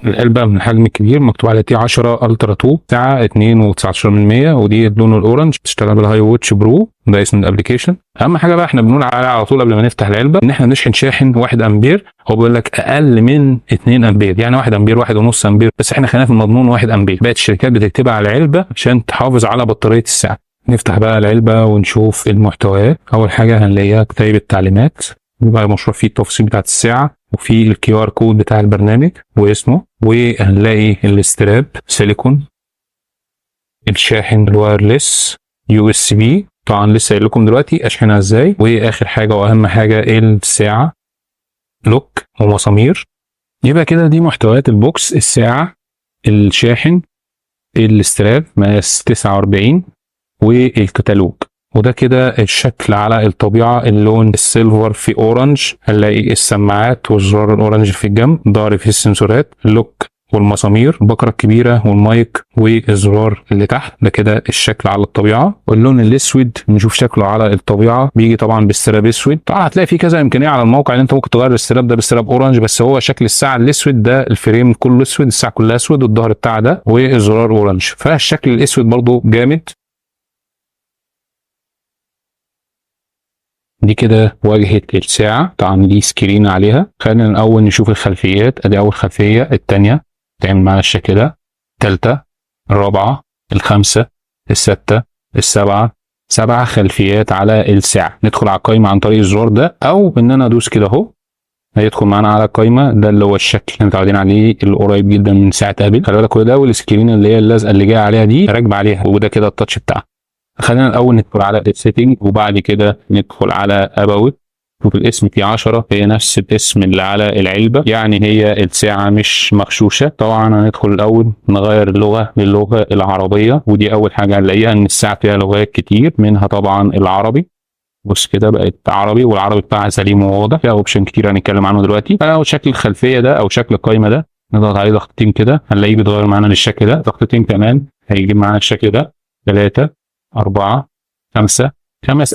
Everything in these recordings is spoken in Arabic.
العلبة من الحجم الكبير مكتوب عليها تي 10 الترا 2 ساعة 2.19%، ودي اللون الاورنج بتشتغل بالهاي ووتش برو، ده اسم الابلكيشن. اهم حاجة بقى احنا بنقول على طول قبل ما نفتح العلبة ان احنا نشحن شاحن 1 امبير. هو بيقول لك اقل من 2 امبير، يعني 1 امبير 1.5 امبير، بس احنا خلينا في المضمون 1 امبير. بقت الشركات بتكتبها على العلبة عشان تحافظ على بطارية الساعة. نفتح بقى العلبة ونشوف المحتويات. اول حاجة هنلاقيها كتيب التعليمات، بيبقى مشروع فيه التفاصيل بتاعت الساعة، وفي الكيو ار كود بتاع البرنامج واسمه، وهنلاقي الاستراب سيليكون، الشاحن الوايرلس يو اس بي، طبعا لسه قايل لكم دلوقتي اشحنها ازاي، واخر حاجه واهم حاجه الساعه، لوك ومسامير. يبقى كده دي محتويات البوكس: الساعه، الشاحن، الاستراب مقاس 49، والكتالوج. وده كده الشكل على الطبيعة. اللون السيلفر في اورنج، هنلاقي السماعات والزرار الاورنج في الجنب، ظهر فيه السنسورات، اللوك والمسامير، البكرة الكبيرة والمايك والزرار اللي تحت. ده كده الشكل على الطبيعة. واللون الاسود نشوف شكله على الطبيعة، بيجي طبعا باستراب اسود. طبعا هتلاقي فيه كذا امكانية على الموقع ان انت ممكن تغير الاستراب ده باستراب اورنج، بس هو شكل الساعة الاسود ده، الفريم كله اسود، الساعة كلها اسود، والظهر بتاعها ده، والزرار اورنج، فالشكل الاسود برضو جامد. دي كده واجهة الساعة، طبعا دي سكرين عليها. خلينا الأول نشوف الخلفيات. أدي أول خلفية، التانية تعمل معانا الشكل ده، التالتة، الرابعة، الخامسة، الستة، السبعة. 7 خلفيات على الساعة. ندخل على القايمة عن طريق الزرار ده، أو إن أنا أدوس كده أهو هيدخل معانا على القايمة. ده اللي هو الشكل اللي متعودين عليه، اللي قريب جدا من ساعة ابل. خلي بالك كل ده، والسكرين اللي هي اللازقة اللي جاية عليها دي راكبة عليها، وده كده التاتش بتاعها. خلينا الاول ندخل على السيتنج، وبعد كده ندخل على اباوت. شوف الاسم تي 10 هي نفس الاسم اللي على العلبه، يعني هي الساعه مش مغشوشه. طبعا هندخل الاول نغير اللغه للغه العربيه، ودي اول حاجه هنلاقيها ان الساعه فيها لغات كتير، منها طبعا العربي. بص كده بقت عربي، والعربي بتاعها سليم وواضح، فيها اوبشن كتير هنتكلم عنه دلوقتي. فلو شكل الخلفيه ده او شكل القايمه ده نضغط عليه ضغطتين كده هنلاقيه بيتغير معانا للشكل ده، ضغطتين كمان هيجيب معانا الشكل ده. 3، 4، 5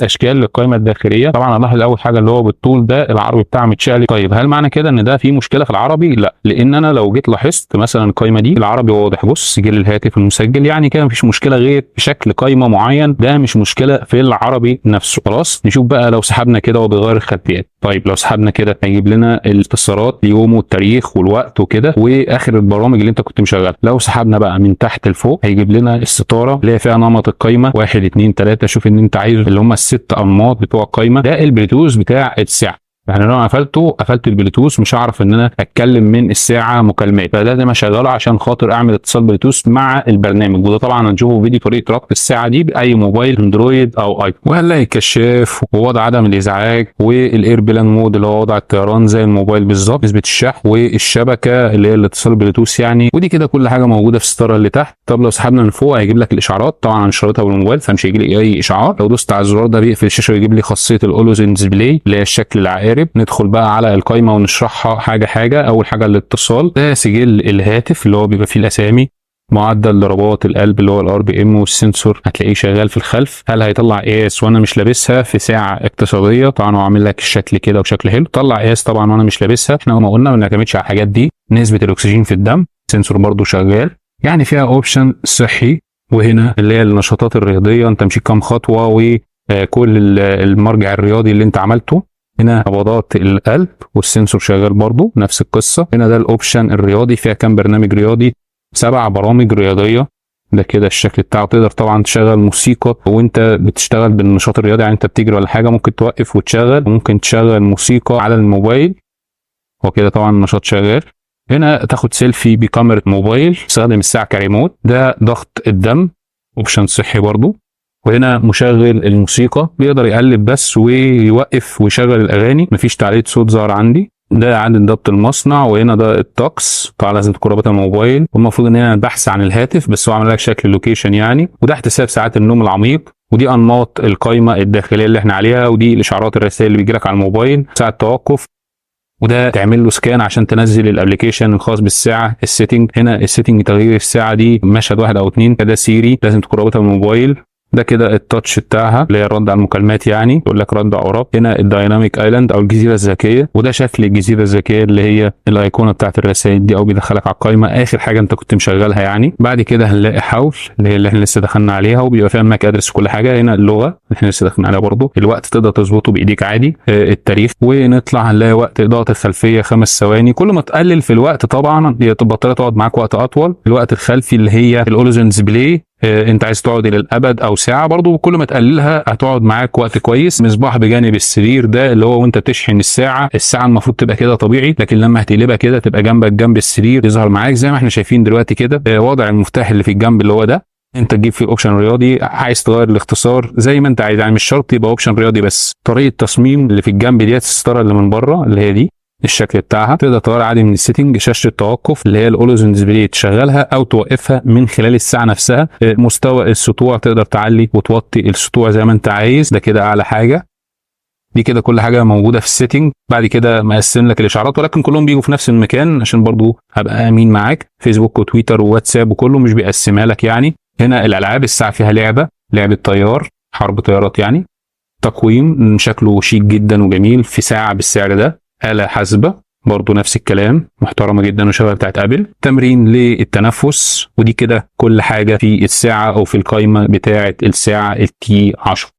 اشكال للقائمه الداخليه. طبعا هنلاحظ اول حاجه اللي هو بالطول ده العربي بتاعه متشقلب. طيب هل معنى كده ان ده في مشكله في العربي؟ لا، لان انا لو جيت لاحظت مثلا القائمه دي العربي واضح، بص سجل الهاتف المسجل، يعني كده مفيش مشكله، غير في شكل قائمه معين ده مش مشكله في العربي نفسه. خلاص نشوف بقى لو سحبنا كده وبيغير الخلفيات. طيب لو سحبنا كده هيجيب لنا الاختصارات، اليوم والتاريخ والوقت وكده، واخر البرامج اللي انت كنت مشغلها. لو سحبنا بقى من تحت لفوق هيجيب لنا الستاره اللي هي فيها نمط القائمه 1 2 3. شوف ان انت عايز اللي هم ال6 انماط بتوع القائمه. ده البلوتوث بتاع الساعه، يعني لو قفلت البلوتوث مش هعرف ان انا اتكلم من الساعه مكالمات، فلازم اشغله عشان خاطر اعمل اتصال بلوتوث مع البرنامج. وده طبعا هنشوفه فيديو طريقه ربط الساعه دي باي موبايل اندرويد او ايفون. وهنلاقي الكشاف ووضع عدم الازعاج، والاير بلان مود اللي هو وضع الطيران زي الموبايل بالظبط، نسبه الشحن، والشبكه اللي هي الاتصال بلوتوث يعني. ودي كده كل حاجه موجوده في الستاره اللي تحت. طب لو سحبنا من فوق هيجيب لك الاشعارات، طبعا انا شريتها بالموبايل فمش هيجي لي اي اشعار. لو دوست على الزرار ده بيقفل الشاشه ويجيب لي خاصيه الاولويز ان ديسبلاي اللي هي الشكل العقارب. ندخل بقى على القائمه ونشرحها حاجه حاجه. اول حاجه الاتصال، ده سجل الهاتف اللي هو بيبقى فيه الاسامي، معدل ضربات القلب اللي هو الار بي ام، والسنسور هتلاقيه شغال في الخلف. هل هيطلع قياس وانا مش لابسها في ساعه اقتصاديه؟ طبعا هو عامل لك الشكل كده وشكل حلو. طلع قياس طبعا وانا مش لابسها، احنا ما قلنا ما بنعتمدش على الحاجات دي. نسبه الاكسجين في الدم، سنسور برضو شغال، يعني فيها اوبشن صحي. وهنا اللي هي النشاطات الرياضيه، انت مشيت كام خطوه، وكل المرجع الرياضي اللي انت عملته. هنا نبضات القلب، والسنسور شغال برضو نفس القصه. هنا ده الاوبشن الرياضي، فيها كام برنامج رياضي؟ 7 برامج رياضيه. ده كده الشكل بتاعه. تقدر طبعا تشغل موسيقى وانت بتشتغل بالنشاط الرياضي، يعني انت بتجري ولا حاجه ممكن توقف وتشغل، وممكن تشغل موسيقى على الموبايل وكده طبعا النشاط شغال. هنا تاخد سيلفي بكاميرا موبايل، تستخدم الساعه كريموت. ده ضغط الدم، اوبشن صحي برضو. وهنا مشغل الموسيقى، بيقدر يقلب بس ويوقف ويشغل الاغاني، مفيش تعليق صوت ظهر عندي. ده اعاده ضبط المصنع. وهنا ده الطقس، طبعا لازم تكون رابطها الموبايل. والمفروض ان هنا البحث عن الهاتف، بس هو عامل لك شكل اللوكيشن يعني. وده احتساب ساعات النوم العميق. ودي انماط القائمه الداخليه اللي احنا عليها. ودي الاشعارات الرسائل اللي بيجي لك على الموبايل ساعه توقف. وده تعمل له سكان عشان تنزل الابلكيشن الخاص بالساعه. السيتنج، هنا السيتنج تغيير الساعه دي مشهد 1 أو 2. ده سيري، لازم تكون رابطها بالموبايل. ده كده التاتش بتاعها اللي هي الرد على المكالمات، يعني يقول لك رد عقرب. هنا الدايناميك ايلاند او الجزيره الذكيه، وده شكل الجزيره الذكيه اللي هي الايقونه بتاعت الرسائل دي، او بيدخلك على القائمه اخر حاجه انت كنت مشغلها يعني. بعد كده هنلاقي حول اللي هي اللي احنا لسه دخلنا عليها، وبيبقى فيها الماك ادرس وكل حاجه. هنا اللغه اللي احنا لسه داخلين عليها برضه، الوقت تقدر تظبطه بايديك عادي، التاريخ. ونطلع هنلاقي وقت اضاءه الخلفيه 5 ثواني. كل ما تقلل في الوقت طبعا البطاريه تقعد معاك وقت اطول. الوقت الخلفي اللي هي الاولوزن ديسبلاي، انت عايز تقعد الى الابد او ساعه، برضو كل ما تقللها هتقعد معاك وقت كويس. مصباح بجانب السرير ده اللي هو وانت بتشحن الساعه المفروض تبقى كده طبيعي، لكن لما هتقلبها كده تبقى جنبك جنب السرير، يظهر معاك زي ما احنا شايفين دلوقتي كده. وضع المفتاح اللي في الجنب اللي هو ده، انت تجيب فيه اوبشن رياضي، عايز تغير الاختصار زي ما انت عايز، يعني مش شرط يبقى اوبشن رياضي بس. طريقه تصميم اللي في الجنب ديت، الستاره اللي من بره اللي هي دي الشكل بتاعها، تقدر تغير عادي من السيتنج. شاشه التوقف اللي هي الاولوزن ديسبلاي تشغلها او توقفها من خلال الساعه نفسها. مستوى السطوع تقدر تعلي وتوطي السطوع زي ما انت عايز، ده كده اعلى حاجه. دي كده كل حاجه موجوده في السيتنج. بعد كده مقسم لك الاشعارات، ولكن كلهم بيجوا في نفس المكان عشان برضو هبقى امين معاك. فيسبوك وتويتر وواتساب وكله مش بيقسمها لك يعني. هنا الالعاب، الساعه فيها لعبه طيار، حرب طيارات يعني. تقويم شكله شيك جدا وجميل في ساعه بالسعر ده. آلة حاسبة برضو نفس الكلام، محترمة جدا وشبه بتاعت ابل. تمرين للتنفس، ودي كده كل حاجة في الساعة او في القائمة بتاعت الساعة التي 10.